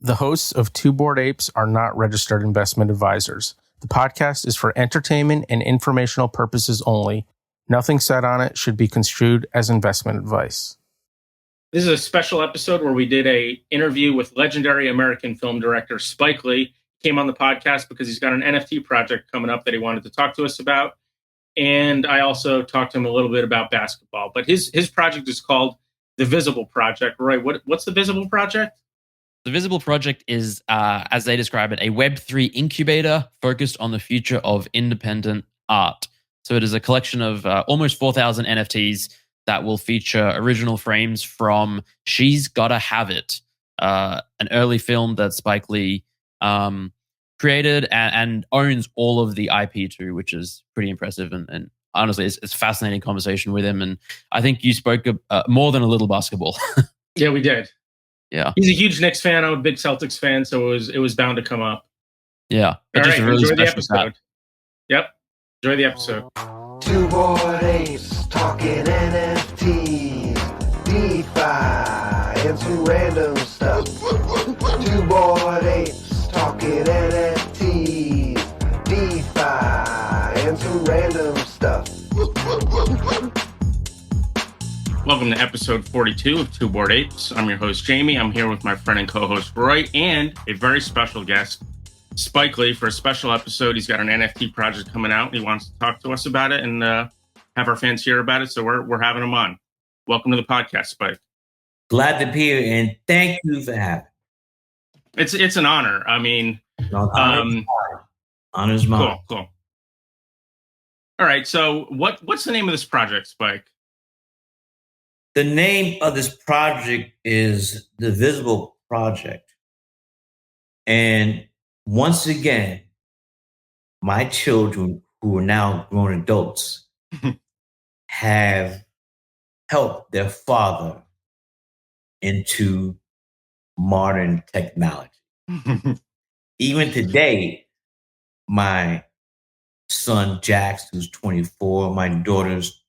The hosts of Two Bored Apes are not registered investment advisors. The podcast is for entertainment and informational purposes only. Nothing said on it should be construed as investment advice. This is a special episode where we did an interview with legendary American film director Spike Lee. He came on the podcast because he's got an NFT project coming up that he wanted to talk to us about. And I also talked to him a little bit about basketball. But his project is called The Visible Project. Roy, what's The Visible Project? The Visible Project is, as they describe it, a Web3 incubator focused on the future of independent art. So it is a collection of almost 4,000 NFTs that will feature original frames from She's Gotta Have It, an early film that Spike Lee created and owns all of the IP to, which is pretty impressive. And honestly, it's a fascinating conversation with him. And I think you spoke more than a little basketball. Yeah, we did. Yeah, he's a huge Knicks fan. I'm a big Celtics fan, so it was bound to come up. Yeah, all right, really enjoy the episode. Yep, enjoy the episode. Two Bored Apes talking NFTs, DeFi, and some random stuff. Two Bored Apes talking NFTs, DeFi, and some random stuff. Welcome to episode 42 of Two Bored Apes. I'm your host, Jamie. I'm here with my friend and co-host, Roy, and a very special guest, Spike Lee, for a special episode. He's got an NFT project coming out. He wants to talk to us about it and have our fans hear about it, so we're having him on. Welcome to the podcast, Spike. Glad to be here, and thank you for having me. It's an honor. I mean, honor's mine. Cool. All right, so what's the name of this project, Spike? The name of this project is The Visible Project. And once again, my children, who are now grown adults, have helped their father into modern technology. Even today, my son, Jax, who's 24, my daughter's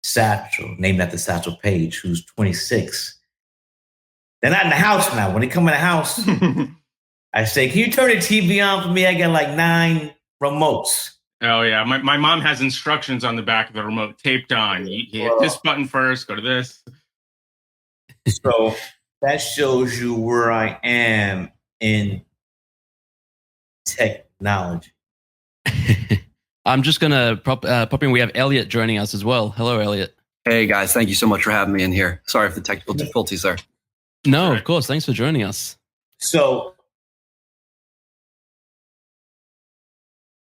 Satchel, named after Satchel Paige, who's 26. They're not in the house now. When they come in the house, I say, can you turn the TV on for me? I got like 9 remotes. Oh, yeah. My mom has instructions on the back of the remote taped on. You hit this button first, go to this. So that shows you where I am in technology. I'm just going to pop in. We have Elliot joining us as well. Hello, Elliot. Hey, guys. Thank you so much for having me in here. Sorry for the technical difficulties there. No, of course. Thanks for joining us. So,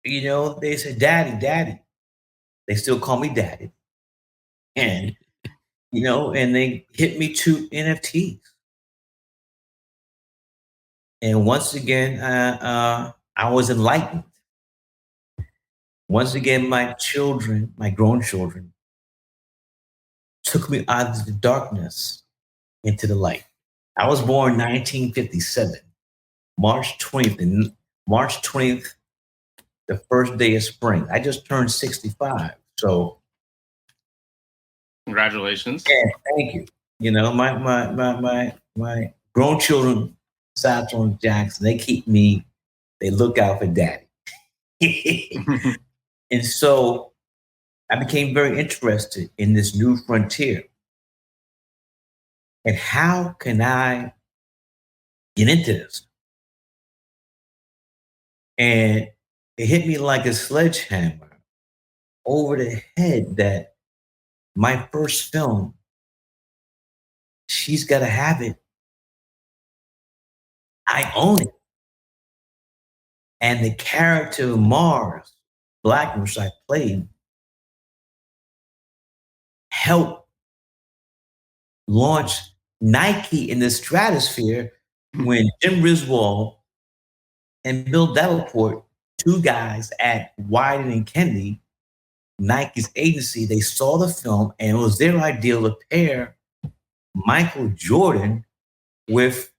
they say, Daddy. They still call me Daddy. And, and they hit me to NFTs. And once again, I was enlightened. Once again, my children, my grown children, took me out of the darkness into the light. I was born 1957, March 20th, the first day of spring. I just turned 65. So congratulations. Yeah, thank you. My grown children, Satchel and Jackson, they look out for Daddy. And so I became very interested in this new frontier. And how can I get into this? And it hit me like a sledgehammer over the head that my first film, She's Gotta Have It, I own it. And the character Mars, Black, which I played, helped launch Nike in the stratosphere when Jim Riswold and Bill Davenport, 2 guys at Wieden and Kennedy, Nike's agency, they saw the film and it was their idea to pair Michael Jordan with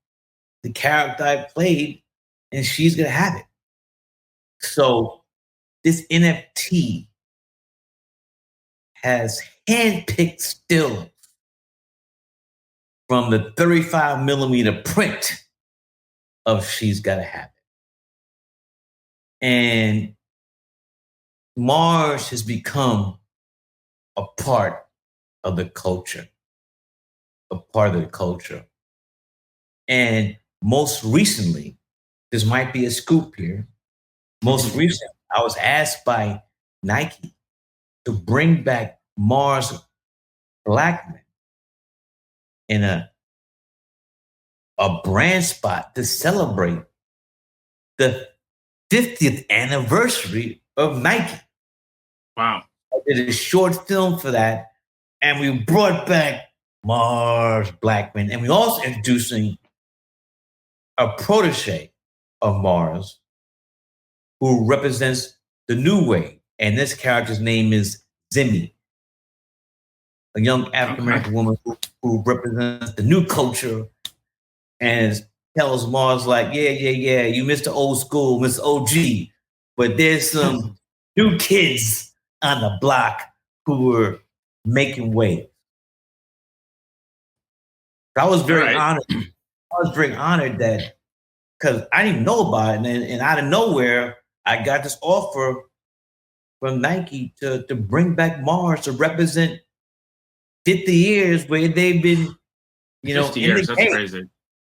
the character I played, and She's Gonna Have It. So this NFT has handpicked stills from the 35 millimeter print of She's Gotta Have It. And Mars has become a part of the culture, And most recently, this might be a scoop here. Most recently, I was asked by Nike to bring back Mars Blackman in a brand spot to celebrate the 50th anniversary of Nike. Wow. I did a short film for that, and we brought back Mars Blackman, and we also introducing a protege of Mars who represents the new wave, and this character's name is Zimmy, a young African-American woman who represents the new culture and tells Mars like, yeah, you missed the old school, Mr. OG, but there's some new kids on the block who were making waves. I was very honored. I was very honored that, because I didn't even know about it, and out of nowhere, I got this offer from Nike to bring back Mars to represent 50 years where they've been, 50 years, that's crazy.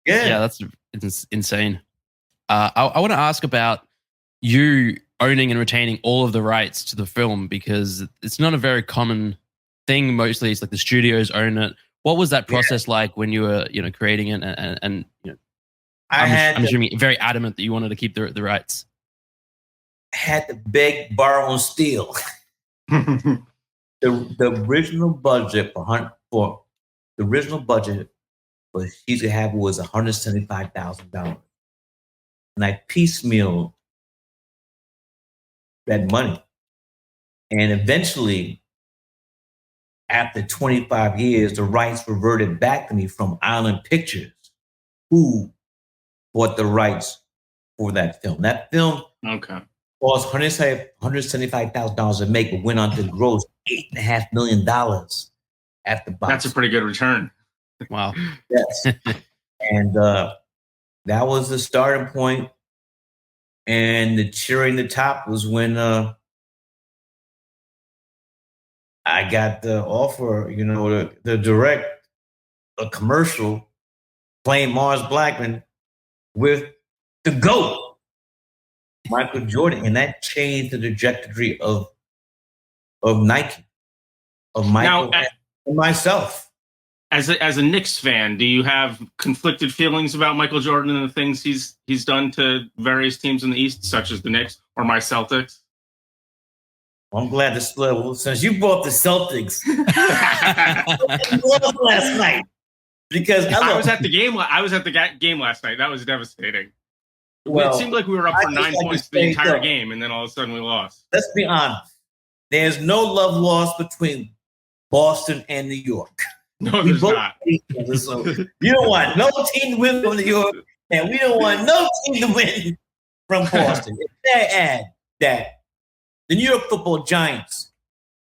Yeah, it's insane. I want to ask about you owning and retaining all of the rights to the film, because it's not a very common thing. Mostly it's like the studios own it. What was that process like when you were, creating it? And I'm assuming very adamant that you wanted to keep the rights. Had to beg, borrow, and steal. The original budget for She's Gonna Have It was $175,000, and I piecemealed that money, and eventually, after 25 years, the rights reverted back to me from Island Pictures, who bought the rights for that film. That film cost $175,000 to make, but went on to gross $8.5 million at the box. That's a pretty good return. Wow. Yes. And that was the starting point. And the cherry on the top was when I got the offer, to direct a commercial playing Mars Blackman with the GOAT, Michael Jordan. And that changed the trajectory of Nike, of Michael and myself. As a Knicks fan, do you have conflicted feelings about Michael Jordan and the things he's done to various teams in the East, such as the Knicks or my Celtics? Well, I'm glad since you brought the Celtics last night, because I was at the game. I was at the game last night. That was devastating. Well, it seemed like we were up for 9 points the entire game, and then all of a sudden we lost. Let's be honest. There's no love lost between Boston and New York. No, there's not. So you don't want no team to win from New York, and we don't want no team to win from Boston. If they add that the New York Football Giants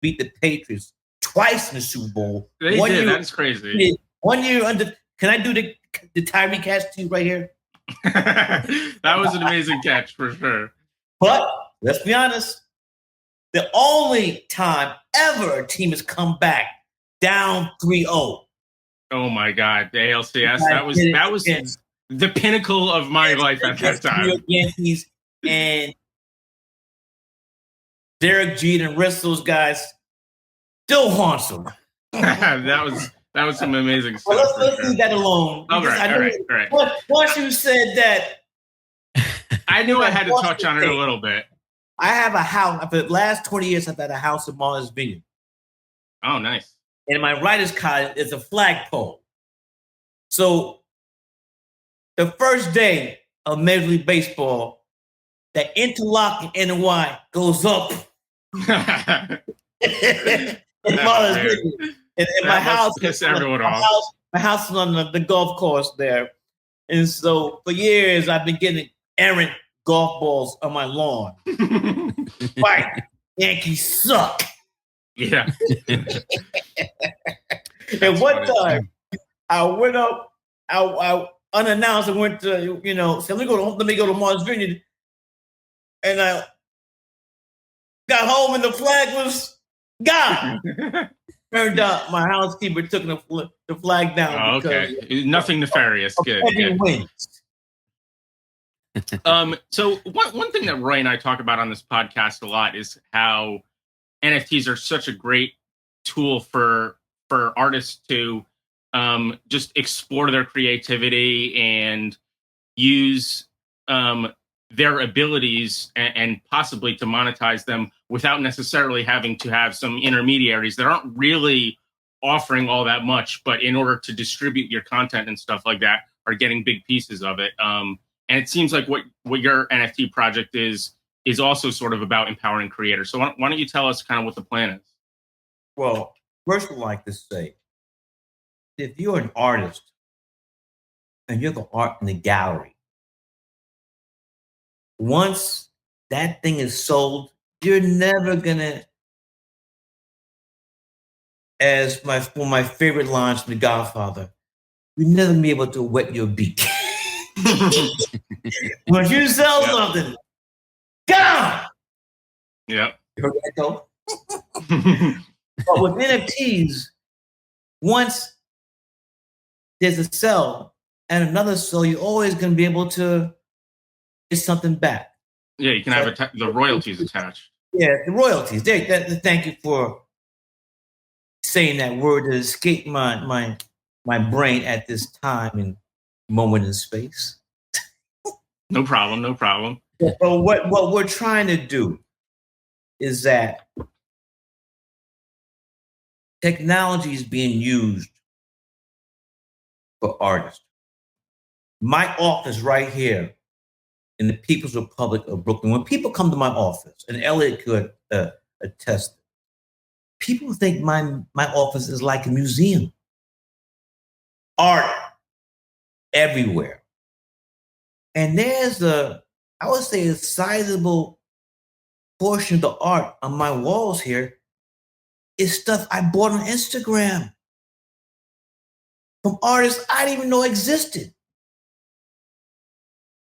beat the Patriots twice in the Super Bowl. They did. That's crazy. 1 year under. Can I do the Tyree catch to you right here? That was an amazing catch for sure. But let's be honest. The only time ever a team has come back down 3-0. Oh my God, the ALCS. That was the pinnacle of my life at that time. New York Yankees and Derek Jeter and rest of those guys still haunts them. that was some amazing stuff. Well, let's leave that alone. All right. Once you said that, I knew I had to touch on it a little bit. I have a house. For the last 20 years, I've had a house in Martha's Vineyard. Oh, nice. And in my writer's cottage is a flagpole. So the first day of Major League Baseball, that interlock in NY goes up. in Martha's Vineyard. And my house piss everyone off. My house is on the golf course there. And so for years, I've been getting errant golf balls on my lawn. Right. Yankees suck. Yeah. And one time, I went up, I unannounced and went to, said, let me go to Martha's Vineyard. And I got home and the flag was gone. Turned out my housekeeper took the flag down. Oh, okay. Nothing nefarious. Good. So one thing that Roy and I talk about on this podcast a lot is how NFTs are such a great tool for artists to just explore their creativity and use their abilities and possibly to monetize them without necessarily having to have some intermediaries that aren't really offering all that much, but in order to distribute your content and stuff like that, are getting big pieces of it. And it seems like what your NFT project is also sort of about empowering creators. So why don't you tell us kind of what the plan is? Well, first I'd like to say, if you're an artist and you're the art in the gallery, once that thing is sold, you're never gonna, as one of my favorite lines from The Godfather, you're never gonna be able to wet your beak. Once you sell something, gone. Yeah. You heard that though? But with NFTs, once there's a sell and another sell, you're always going to be able to get something back. Yeah, you can have the royalties attached. Yeah, the royalties. Thank you for saying that word that escaped my brain at this time and moment in space. No problem. But what we're trying to do is that technology is being used for artists. My office right here in the People's Republic of Brooklyn, when people come to my office, and Elliot could attest, people think my office is like a museum. Art everywhere. And there's I would say a sizable portion of the art on my walls here is stuff I bought on Instagram from artists I didn't even know existed.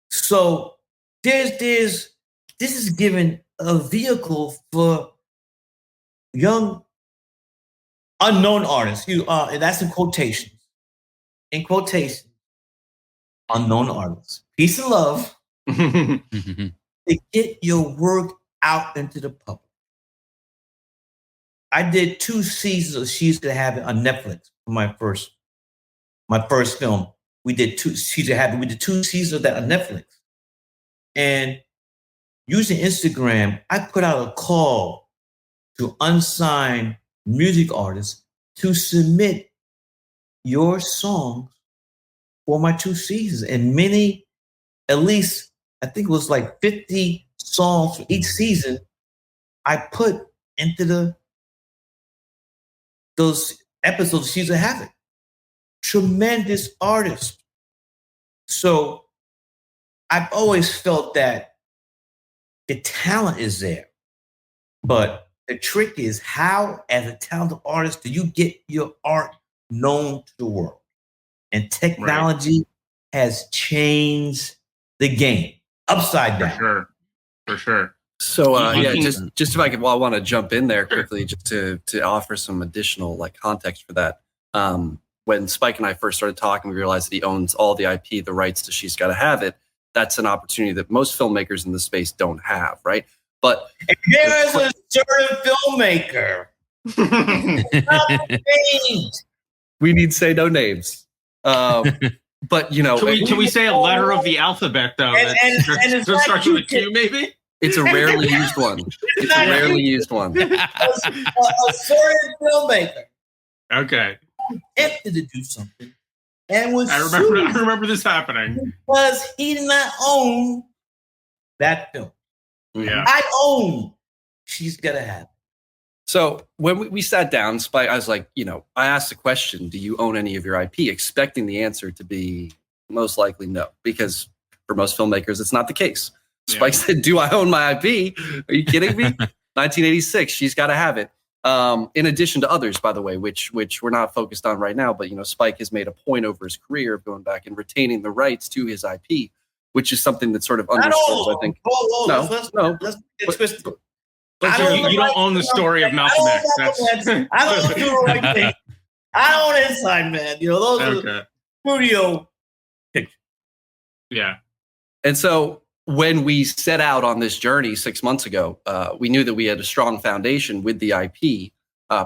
So this is giving a vehicle for young unknown artists. And that's in quotations. In quotations, unknown artists. Peace and love to get your work out into the public. I did 2 seasons of She's Gonna Have It on Netflix for my first film. We did 2 seasons. We did 2 seasons of that on Netflix. And using Instagram, I put out a call to unsigned music artists to submit your songs for my 2 seasons. And many, at least, I think it was like 50 songs for each season, I put into those episodes She's Gonna Have It. Tremendous artist. So I've always felt that the talent is there. But the trick is, how, as a talented artist, do you get your art known to the world? And technology has changed the game upside down. For sure. So just if I could, I want to jump in there quickly, just to offer some additional context for that. When Spike and I first started talking, we realized that he owns all the IP, the rights to She's Gotta Have It. That's an opportunity that most filmmakers in the space don't have, right? But there is a certain filmmaker. We need to say no names. But can we say a letter of the alphabet though? And starts with a Q, maybe. It's a rarely used one. It's a rarely used one. A certain filmmaker. Okay. Attempted to do something, and was I remember this happening because he did not own that film. Yeah, I own She's Gotta Have It. So when we sat down, Spike, I was like, I asked the question, do you own any of your IP? Expecting the answer to be most likely no, because for most filmmakers, it's not the case. Spike said, do I own my IP? Are you kidding me? 1986, She's Gotta Have It. In addition to others, by the way, which we're not focused on right now, but Spike has made a point over his career of going back and retaining the rights to his IP, which is something that sort of underscores, I think. Let's get twisted. You don't own the story of Malcolm X. I don't do the right thing. I own Inside Man. Those are studio pictures. Yeah. And so when we set out on this journey 6 months ago, we knew that we had a strong foundation with the IP.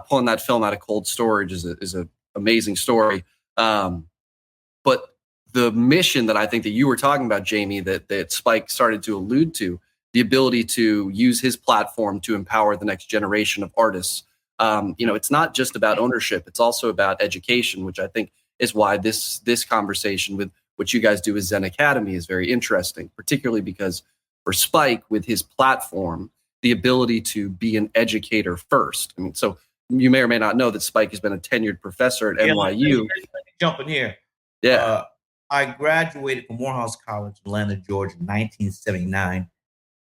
Pulling that film out of cold storage is an amazing story. But the mission that I think that you were talking about, Jamie, that Spike started to allude to, the ability to use his platform to empower the next generation of artists. It's not just about ownership. It's also about education, which I think is why this conversation with what you guys do with Zen Academy is very interesting, particularly because for Spike, with his platform, the ability to be an educator first. I mean, so you may or may not know that Spike has been a tenured professor at NYU. Let me jump in here. Yeah. I graduated from Morehouse College in Atlanta, Georgia in 1979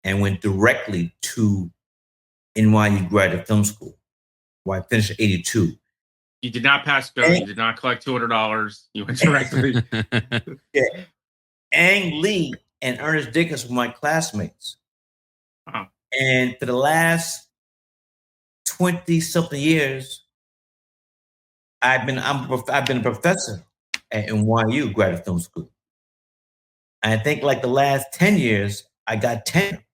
and went directly to NYU Graduate Film School, where I finished at 82. You did not pass go. You did not collect $200. You went directly. Yeah. Ang Lee and Ernest Dickens were my classmates. Wow. And for the last 20-something years, I've been a professor at NYU Graduate Film School. And I think like the last 10 years, I got tenure.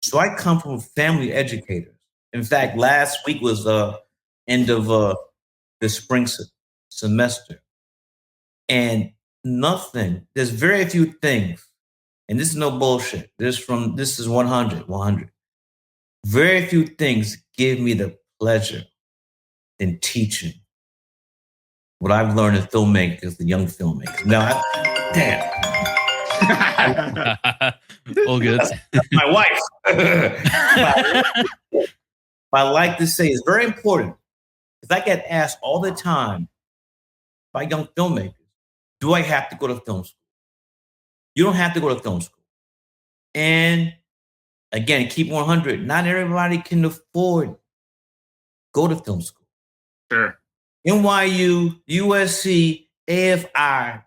So I come from a family of educators. In fact, last week was the end of the spring semester. And there's very few things, and this is no bullshit. This is 100. Very few things give me the pleasure in teaching what I've learned as filmmakers, the young filmmakers. Now, damn. All good. That's my wife. I like to say it's very important because I get asked all the time by young filmmakers, do I have to go to film school? You don't have to go to film school. And again, keep 100. Not everybody can afford go to film school. Sure. NYU, USC, AFI,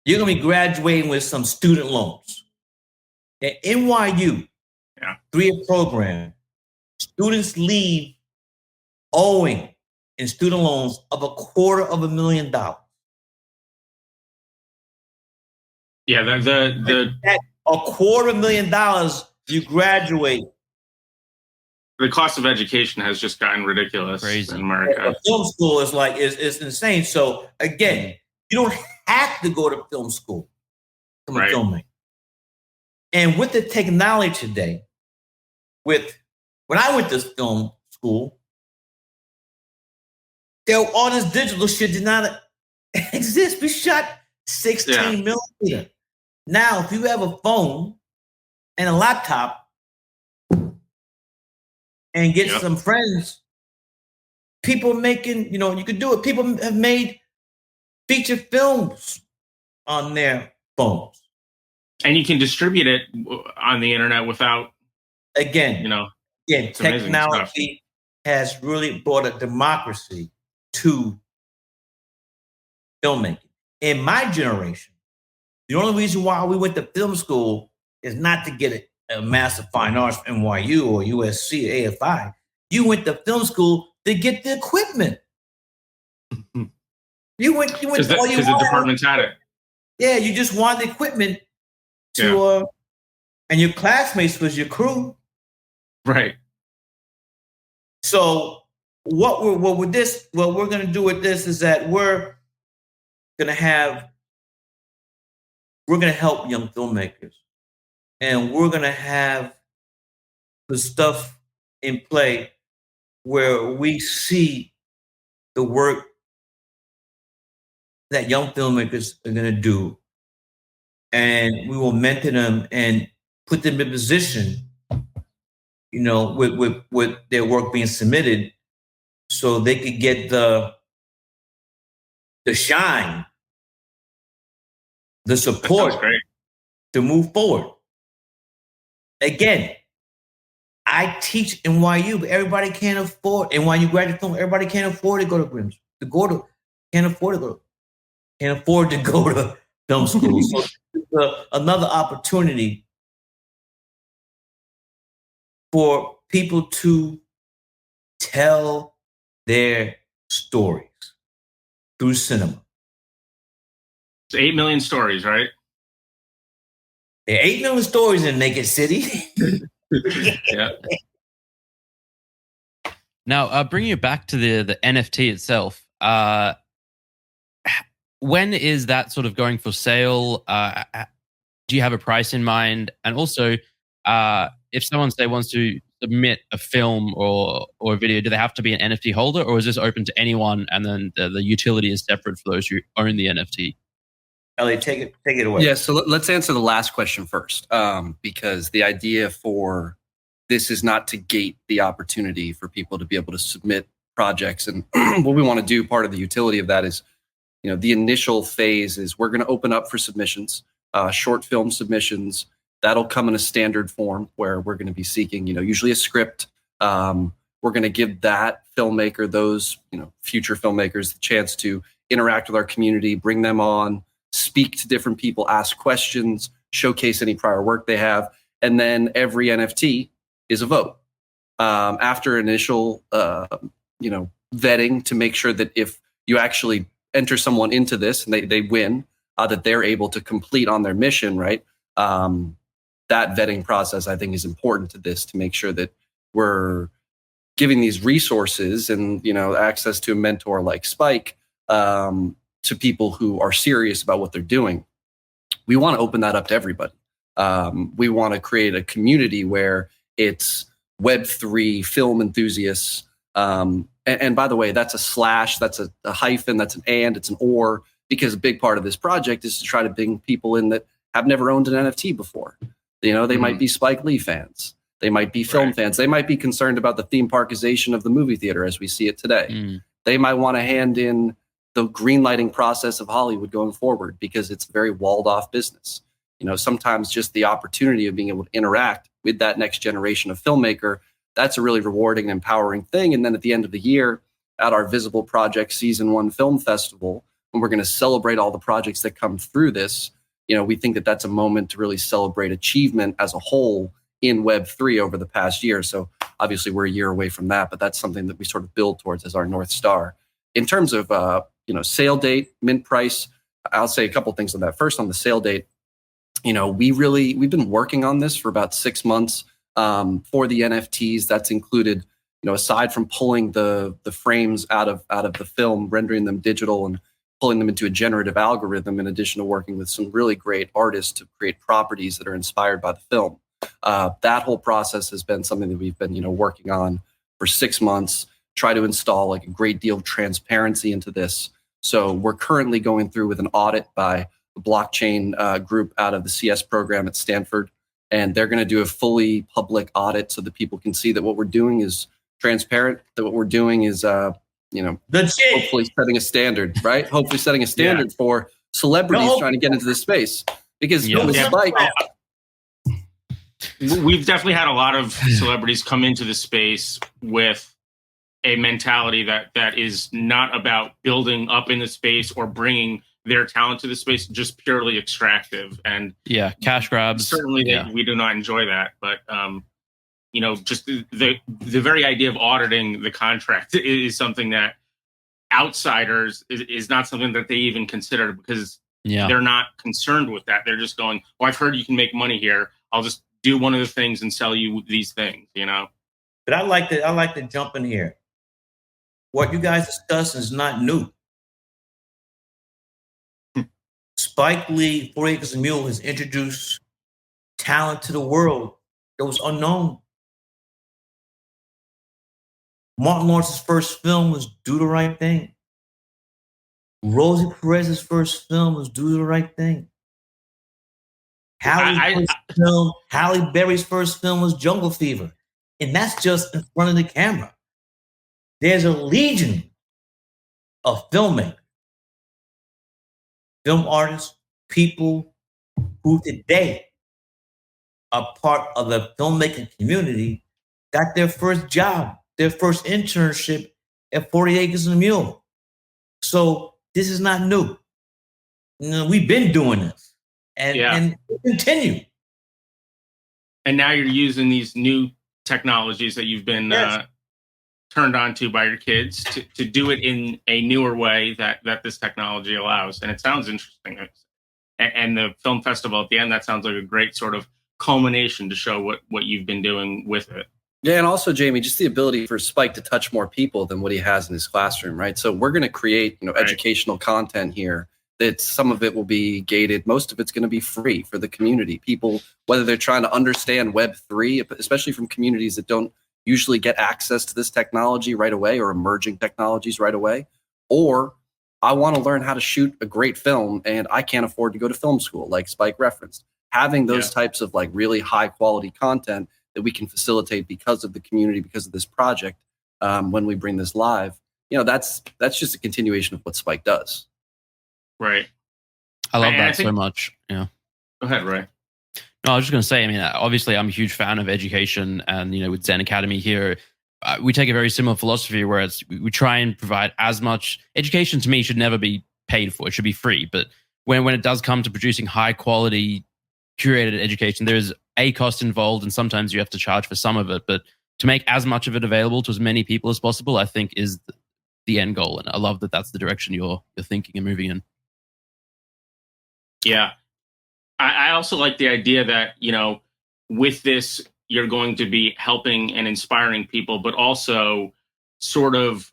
you're going to be graduating with some student loans. At NYU, 3-year program, students leave owing in student loans of $250,000. Yeah, the $250,000 you graduate. The cost of education has just gotten ridiculous in America. Film school is insane. So again, you don't have to go to film school to become a filmmaker. And with the technology today, when I went to film school, all this digital shit did not exist. We shot 16 millimeter. Now, if you have a phone and a laptop and get some friends, people making, you can do it. People have made feature films on their phones. And you can distribute it on the internet without, technology has really brought a democracy to filmmaking. In my generation, the only reason why we went to film school is not to get a Master of Fine Arts from NYU or USC or AFI. You went to film school to get the equipment. You went because the departments had it. Yeah, you just wanted the equipment to, and your classmates was your crew. Right. So what we're going to do with this is that we're going to help young filmmakers, and we're going to have the stuff in play where we see the work that young filmmakers are going to do, and we will mentor them and put them in position, with their work being submitted, so they could get the shine, the support to move forward. Again, I teach NYU, but everybody can't afford NYU graduate film. Everybody can't afford to go to Grims. Can't afford to go to film school. So another opportunity for people to tell their stories through cinema. It's 8 million stories, right? There are 8 million stories in Naked City. Yeah. Now, bringing it back to the NFT itself, when is that sort of going for sale? Do you have a price in mind? And also, if someone say wants to submit a film or a video, do they have to be an NFT holder, or is this open to anyone? And then the utility is separate for those who own the NFT. Elliot, take it away. Yeah, so let's answer the last question first, because the idea for this is not to gate the opportunity for people to be able to submit projects. And what we want to do, part of the utility of that is, the initial phase is we're going to open up for submissions, short film submissions. That'll come in a standard form where we're going to be seeking, usually a script. We're going to give that filmmaker, those, future filmmakers, the chance to interact with our community, bring them on, speak to different people, ask questions, showcase any prior work they have. And then every NFT is a vote. After initial, vetting to make sure that if you actually enter someone into this and they win, that they're able to complete on their mission, right? That vetting process, I think, is important to this, to make sure that we're giving these resources and, access to a mentor like Spike to people who are serious about what they're doing. We want to open that up to everybody. We want to create a community where it's Web3 film enthusiasts. And by the way, that's a slash, that's a hyphen, that's an and, it's an or, because a big part of this project is to try to bring people in that have never owned an NFT before. They might be Spike Lee fans. They might be film fans. They might be concerned about the theme parkization of the movie theater as we see it today. They might want to hand in the greenlighting process of Hollywood going forward, because it's a very walled off business. Sometimes just the opportunity of being able to interact with that next generation of filmmaker, that's a really rewarding and empowering thing. And then at the end of the year, at our Visible Project Season 1 Film Festival, when we're going to celebrate all the projects that come through this, we think that that's a moment to really celebrate achievement as a whole in Web3 over the past year. So obviously we're a year away from that, but that's something that we sort of build towards as our North Star. In terms of, sale date, mint price, I'll say a couple things on that. First, on the sale date, we've been working on this for about 6 months for the NFTs. That's included, aside from pulling the frames out of the film, rendering them digital and pulling them into a generative algorithm, in addition to working with some really great artists to create properties that are inspired by the film. That whole process has been something that we've been, working on for 6 months, try to install like a great deal of transparency into this. So we're currently going through with an audit by a blockchain group out of the CS program at Stanford. And they're going to do a fully public audit so that people can see that what we're doing is transparent, that what we're doing is, hopefully setting a standard, right? Hopefully setting a standard for celebrities trying to get into this space. Because Spike, we've definitely had a lot of celebrities come into the space with a mentality that is not about building up in the space or bringing their talent to the space, just purely extractive and cash grabs. Certainly, we do not enjoy that. But just the very idea of auditing the contract is something that outsiders is not something that they even consider, because they're not concerned with that. They're just going, "Oh, I've heard you can make money here. I'll just do one of the things and sell you these things." But I like to jump in here. What you guys discuss is not new. Spike Lee, 4 Acres and Mule, has introduced talent to the world that was unknown. Martin Lawrence's first film was Do the Right Thing. Rosie Perez's first film was Do the Right Thing. Halle Berry's first film was Jungle Fever. And that's just in front of the camera. There's a legion of filmmakers, film artists, people who today are part of the filmmaking community got their first job, their first internship at 40 Acres and a Mule. So this is not new. We've been doing this, and we'll continue. And now you're using these new technologies that you've been turned on to by your kids to do it in a newer way that this technology allows. And it sounds interesting. And the film festival at the end, that sounds like a great sort of culmination to show what you've been doing with it. Yeah, and also, Jamie, just the ability for Spike to touch more people than what he has in his classroom, right? So we're going to create, educational content here. That some of it will be gated. Most of it's going to be free for the community. People, whether they're trying to understand Web3, especially from communities that don't usually get access to this technology right away or emerging technologies right away, or I want to learn how to shoot a great film and I can't afford to go to film school, like Spike referenced. Having those types of like really high quality content that we can facilitate because of the community, because of this project, when we bring this live, that's just a continuation of what Spike does. Right. I love that so much. Yeah. Go ahead, Ray. No, I was just going to say, obviously I'm a huge fan of education and, with Zen Academy here, we take a very similar philosophy where we try and provide as much education. To me, should never be paid for. It should be free. But when it does come to producing high quality curated education, there is a cost involved and sometimes you have to charge for some of it. But to make as much of it available to as many people as possible, I think is the end goal. And I love that that's the direction you're thinking and moving in. Yeah. I also like the idea that, with this, you're going to be helping and inspiring people, but also sort of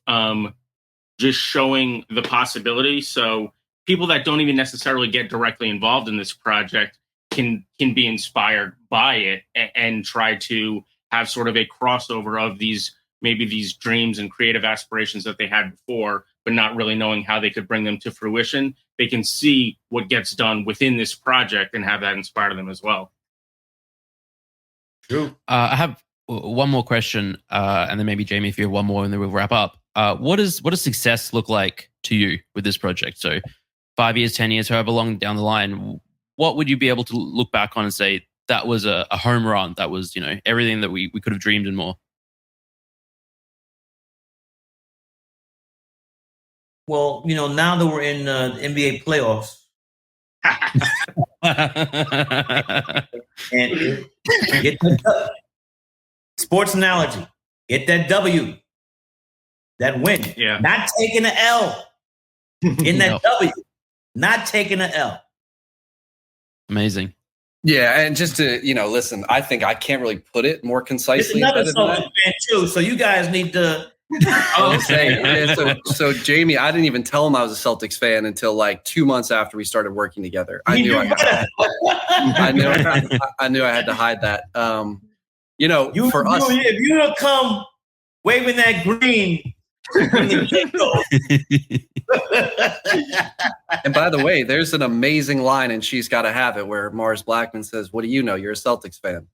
just showing the possibility. So people that don't even necessarily get directly involved in this project can be inspired by it and try to have sort of a crossover of maybe these dreams and creative aspirations that they had before, but not really knowing how they could bring them to fruition. They can see what gets done within this project and have that inspire them as well. True. I have one more question, and then maybe Jamie, if you have one more, and then we'll wrap up. What does success look like to you with this project? So 5 years, 10 years, however long down the line, what would you be able to look back on and say that was a home run? That was, everything that we could have dreamed and more. Well, now that we're in the NBA playoffs, and get the sports analogy, get that W, that win. Yeah. Not taking an L in that W, not taking an L. Amazing. Yeah, and just to listen, I think I can't really put it more concisely. It's another Celtics fan too, so you guys need to. So Jamie, I didn't even tell him I was a Celtics fan until like 2 months after we started working together. I knew I had to hide that. For us, if you don't come waving that green. And by the way, there's an amazing line, and She's Gotta Have It, where Mars Blackman says, "What do you know? You're a Celtics fan."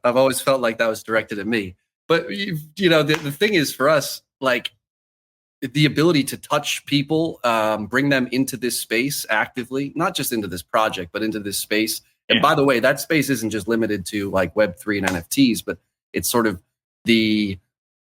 I've always felt like that was directed at me. But the thing is, for us, like the ability to touch people, bring them into this space actively, not just into this project, but into this space. And by the way, that space isn't just limited to like Web3 and NFTs, but it's sort of the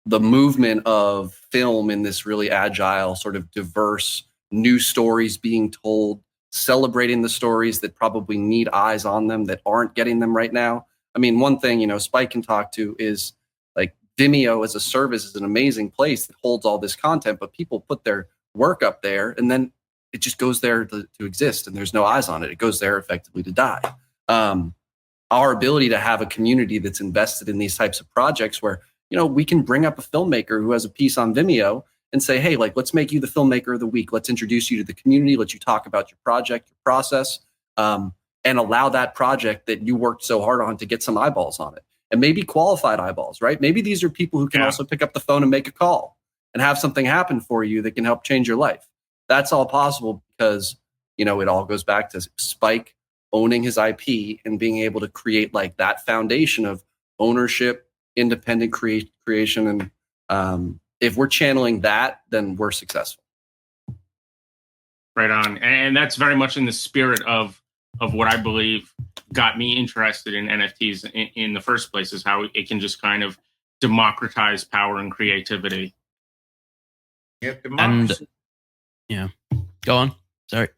movement of film in this really agile, sort of diverse, new stories being told, celebrating the stories that probably need eyes on them that aren't getting them right now. I mean, one thing, Spike can talk to is like Vimeo as a service is an amazing place that holds all this content, but people put their work up there and then it just goes there to exist and there's no eyes on it. It goes there effectively to die. Our ability to have a community that's invested in these types of projects where, we can bring up a filmmaker who has a piece on Vimeo and say, hey, like, let's make you the filmmaker of the week. Let's introduce you to the community. Let you talk about your project, your process, and allow that project that you worked so hard on to get some eyeballs on it. And maybe qualified eyeballs, right? Maybe these are people who can also pick up the phone and make a call and have something happen for you that can help change your life. That's all possible because, it all goes back to Spike owning his IP and being able to create like that foundation of ownership, independent creation. And if we're channeling that, then we're successful. Right on. And that's very much in the spirit of what I believe got me interested in NFTs in the first place, is how it can just kind of democratize power and creativity. Yep, And democracy. yeah, go on. Sorry.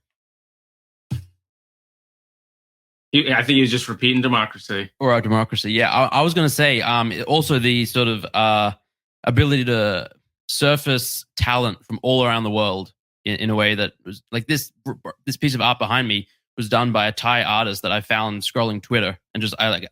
I think he's just repeating democracy. Or our democracy. Yeah, I was going to say also the sort of ability to surface talent from all around the world in a way that was like this piece of art behind me was done by a Thai artist that I found scrolling Twitter, and just I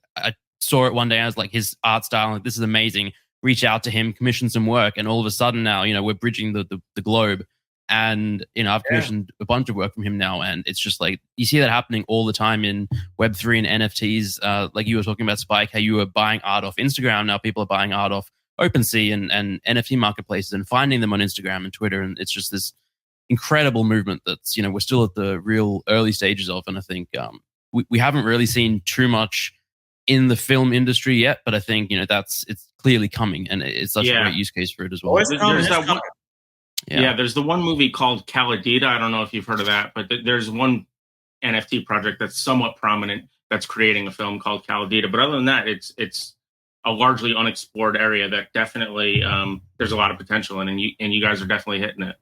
saw it one day. I was like, his art style, like, this is amazing. Reach out to him, commission some work, and all of a sudden now, we're bridging the globe. And, I've commissioned a bunch of work from him now. And it's just like, you see that happening all the time in Web3 and NFTs. Like you were talking about, Spike, how you were buying art off Instagram. Now people are buying art off OpenSea and NFT marketplaces and finding them on Instagram and Twitter. And it's just this incredible movement that's, we're still at the real early stages of. And I think we haven't really seen too much in the film industry yet. But I think, it's clearly coming. And it's such a great use case for it as well. There's the one movie called Caladita. I don't know if you've heard of that, but there's one NFT project that's somewhat prominent that's creating a film called Caladita. But other than that, it's a largely unexplored area that definitely there's a lot of potential in, and you guys are definitely hitting it.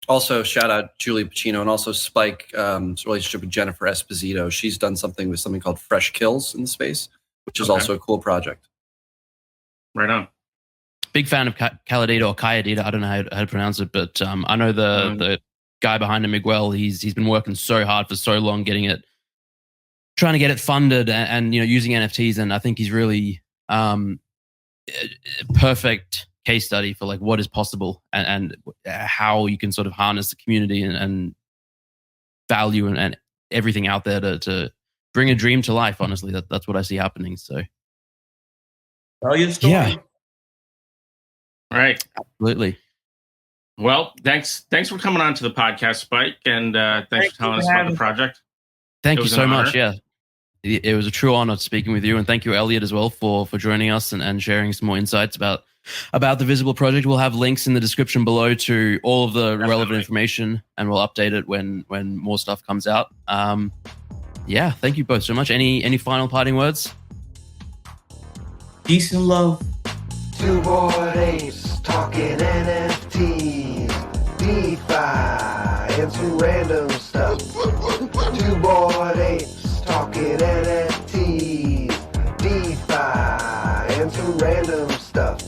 Also, shout out Julie Pacino, and also Spike's relationship with Jennifer Esposito. She's done something called Fresh Kills in the space, which is also a cool project. Right on. Big fan of Caladita or Cayadita. I don't know how to pronounce it, but I know the guy behind it, Miguel. He's been working so hard for so long, trying to get it funded, and using NFTs. And I think he's really a perfect case study for like what is possible and how you can sort of harness the community and value and everything out there to bring a dream to life. Honestly, that's what I see happening. So, Tell your story. Yeah. Right. Absolutely. Well, thanks for coming on to the podcast, Spike, and thanks for telling us about the project. Thank you so much. Yeah, it was a true honor speaking with you, and thank you, Elliot, as well for joining us and sharing some more insights about the Visible Project. We'll have links in the description below to all of the relevant information, and we'll update it when more stuff comes out. Yeah, thank you both so much. Any final parting words? Peace and love. Two Bored Apes talking NFTs, DeFi, and some random stuff. Two Bored Apes talking NFTs, DeFi, and some random stuff.